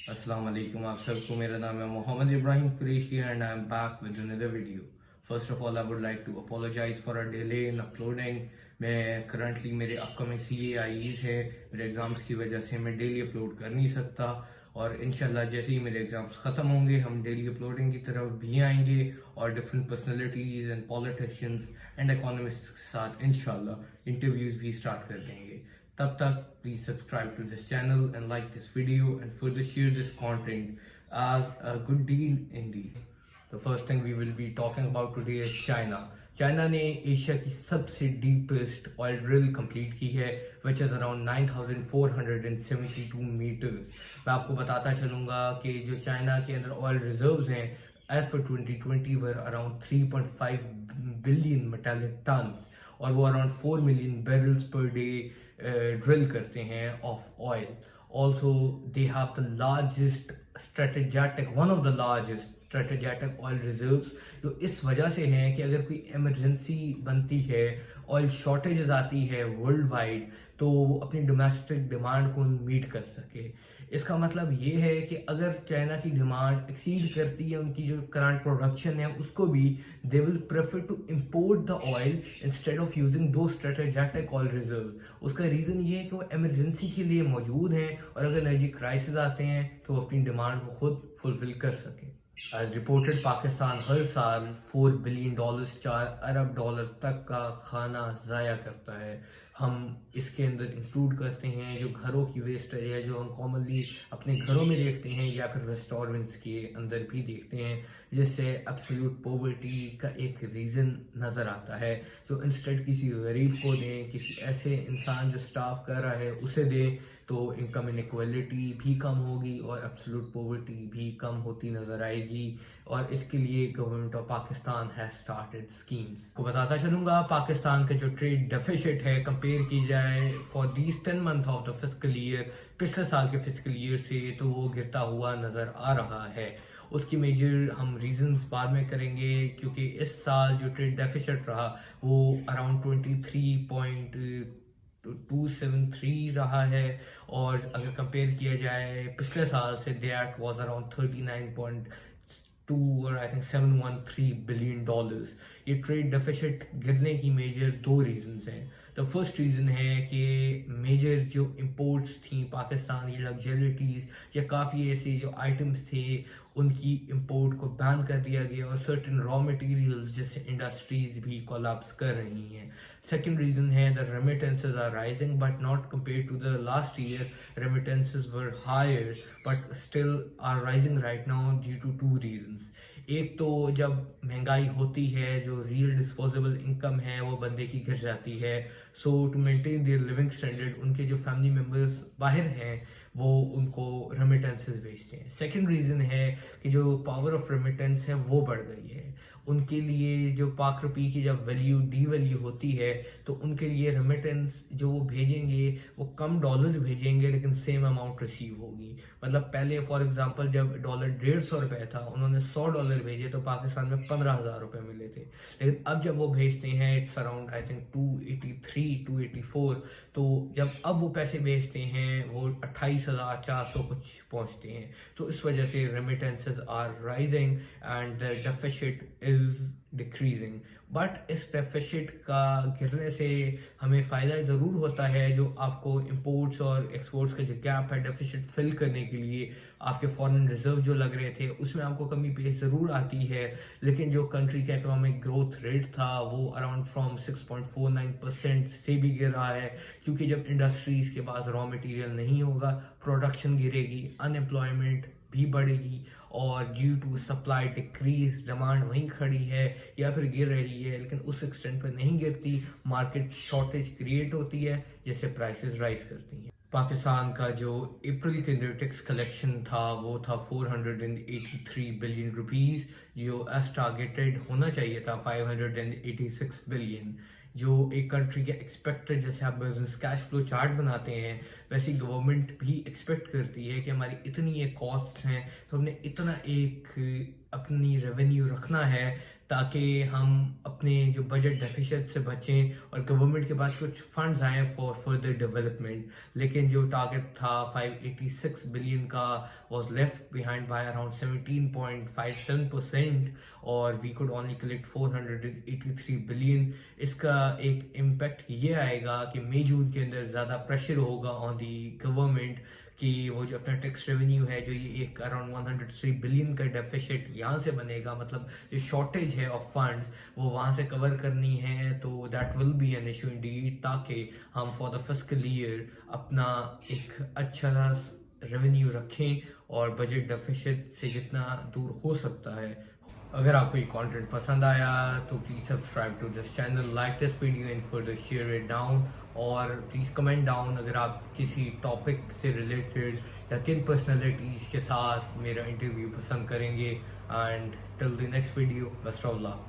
अस्सलाम वालेकुम आप सबको मेरा नाम है Mohammad Ibrahim Qureshi and I'm back with another video. First of all, I would like to apologize for a delay in uploading. मैं currently मेरे upcoming CAIEs है, मेरे एग्ज़ाम्स की वजह से मैं डेली अपलोड कर नहीं सकता और इंशाल्लाह जैसे ही मेरे एग्ज़ाम्स ख़त्म होंगे हम डेली अपलोडिंग की तरफ भी आएंगे और different personalities and politicians and economists के साथ इंशाल्लाह इंटरव्यूज़ भी स्टार्ट कर देंगे. तब तक please subscribe to this channel and like this video and further share this content as a good deed indeed. The first thing we will be talking about today is China. China ने Asia की सबसे deepest oil drill complete की है which is around 9,472 metres. मैं आपको बताता चलूँगा कि जो चाइना के अंदर ऑयल रिजर्व्स हैं as per 2020 were around 3.5 billion metallic tons और वो around 4 million barrels per day drill करते हैं of oil. Also they have the largest strategic one of the largest strategic oil reserves जो इस वजह से हैं कि अगर कोई इमरजेंसी बनती है, ऑयल शॉर्टेजेस आती है वर्ल्ड वाइड, तो वो अपनी डोमेस्टिक डिमांड को मीट कर सके. इसका मतलब ये है कि अगर चाइना की डिमांड एक्सीड करती है उनकी जो करंट प्रोडक्शन है उसको भी, they will prefer to import the oil instead of using दो स्ट्रेटेजेटिक ऑयल रिजर्व. उसका रीज़न ये है कि वो इमरजेंसी के लिए मौजूद हैं और अगर एनर्जी क्राइसिस आते हैं तो वो अपनी डिमांड को खुद फुलफिल कर सकें. As reported, पाकिस्तान हर साल $4 बिलियन 4 अरब डॉलर तक का खाना ज़ाया करता है. हम इसके अंदर इंक्लूड करते हैं जो घरों की वेस्टेज है, जो हम कॉमनली अपने घरों में देखते हैं या फिर रेस्टोरेंट्स के अंदर भी देखते हैं, जिससे एब्सोल्यूट पॉवर्टी का एक रीज़न नज़र आता है. जो इंस्टेड किसी गरीब को दें, किसी ऐसे इंसान जो स्टाफ कर रहा है उसे दें, तो इनकम इनक्वालिटी भी कम होगी और एब्सोल्यूट पॉवर्टी भी कम होती नज़र आएगी. और इसके लिए government of Pakistan has started schemes. को बताता चलूँगा पाकिस्तान का जो ट्रेड डेफिसिट है कंपेयर की जाए for these 10 month of the fiscal year, पिछले साल के फिस्कल ईयर से, तो वो गिरता हुआ नज़र आ रहा है. उसकी मेजर हम रीजंस बाद में करेंगे क्योंकि इस साल जो ट्रेड डेफिसिट रहा वो अराउंड 23.273 रहा है और अगर कंपेयर किया जाए पिछले साल से दैट वाज अराउंड 39.2 और आई थिंक 713 बिलियन डॉलर्स. ये ट्रेड डेफिसिट गिरने की मेजर दो रीजंस हैं. द फर्स्ट रीज़न है कि मेजर जो इंपोर्ट्स थी पाकिस्तान की लग्जरिटीज़ या काफ़ी ऐसे जो आइटम्स थे उनकी इंपोर्ट को बैन कर दिया गया और सर्टेन रॉ मटेरियल्स जैसे इंडस्ट्रीज भी कोलैप्स कर रही हैं. सेकंड रीज़न है the remittances are rising but not compare to the last year. Remittances were higher but still are rising right now due to two reasons. एक तो जब महंगाई होती है जो रियल डिस्पोजेबल इनकम है वो बंदे की गिर जाती है, so to maintain their living standard उनके जो फैमिली मेम्बर्स बाहर हैं वो उनको रेमिटेंसेस भेजते हैं. सेकंड रीज़न है कि जो पावर ऑफ रेमिटेंस है वो बढ़ गई है. उनके लिए जो पाक रुपये की जब वैल्यू डी वैल्यू होती है तो उनके लिए रेमिटेंस जो वो भेजेंगे वो कम डॉलर्स भेजेंगे लेकिन सेम अमाउंट रिसीव होगी. मतलब पहले फॉर एग्जांपल जब डॉलर 150 रुपये था उन्होंने $100 भेजे तो पाकिस्तान में 15,000 रुपये मिले थे. लेकिन अब जब वो भेजते हैं इट्स अराउंड आई थिंक 284. तो जब अब वो पैसे भेजते हैं वो 28,400 कुछ पहुँचते हैं. तो इस वजह से remittances are rising and the deficit is decreasing. But इस डेफिसिट का गिरने से हमें फ़ायदा ज़रूर होता है. जो आपको इंपोर्ट्स और एक्सपोर्ट्स का जो गैप है डेफिसिट फिल करने के लिए आपके फॉरेन रिजर्व जो लग रहे थे उसमें आपको कमी पेश ज़रूर आती है. लेकिन जो कंट्री का इकोनॉमिक ग्रोथ रेट था वो अराउंड फ्रॉम 6.49% से भी गिर रहा है क्योंकि जब इंडस्ट्रीज़ के पास रॉ मटेरियल नहीं होगा प्रोडक्शन गिरेगी, अनएम्प्लॉयमेंट भी बढ़ेगी और due to supply decrease demand वहीं खड़ी है या फिर गिर रही है लेकिन उस एक्सटेंट पर नहीं गिरती. मार्केट शॉर्टेज क्रिएट होती है जिससे प्राइसेस राइज करती हैं. पाकिस्तान का जो अप्रैल के अंदर टैक्स कलेक्शन था वो था 483 बिलियन रुपीस जो एज टारगेटेड होना चाहिए था 586 बिलियन. जो एक कंट्री के एक्सपेक्टेड, जैसे आप बिजनेस कैश फ्लो चार्ट बनाते हैं वैसे गवर्नमेंट भी एक्सपेक्ट करती है कि हमारी इतनी ये कॉस्ट हैं तो हमने इतना एक अपनी रेवेन्यू रखना है تاکہ ہم اپنے جو بجٹ ڈیفیشٹ سے بچیں اور گورنمنٹ کے پاس کچھ فنڈز آئیں فار فردر ڈیولپمنٹ. لیکن جو ٹارگیٹ تھا 586 بلین کا was left behind by around 17.57%, اور we could only collect 483 billion. اس کا ایک امپیکٹ یہ آئے گا کہ مئی جون کے اندر زیادہ پریشر ہوگا آن دی گورنمنٹ کہ وہ جو اپنا ٹیکس ریونیو ہے جو یہ ایک اراؤنڈ 103 بلین کا ڈیفیشٹ یہاں سے بنے گا, مطلب جو شارٹیج ہے آف فنڈز وہ وہاں سے کور کرنی ہے. تو that will be an issue indeed, تاکہ ہم فار دا فسکل ایئر اپنا ایک اچھا ریونیو رکھیں اور بجٹ ڈیفیشٹ سے جتنا دور ہو سکتا ہے. اگر آپ کو یہ کانٹینٹ پسند آیا تو please subscribe to this channel, like this video and further share it down, اور پلیز کمنٹ ڈاؤن اگر آپ کسی ٹاپک سے ریلیٹڈ یا کن پرسنالٹیز کے ساتھ میرا انٹرویو پسند کریں گے. And till the next video, best of look.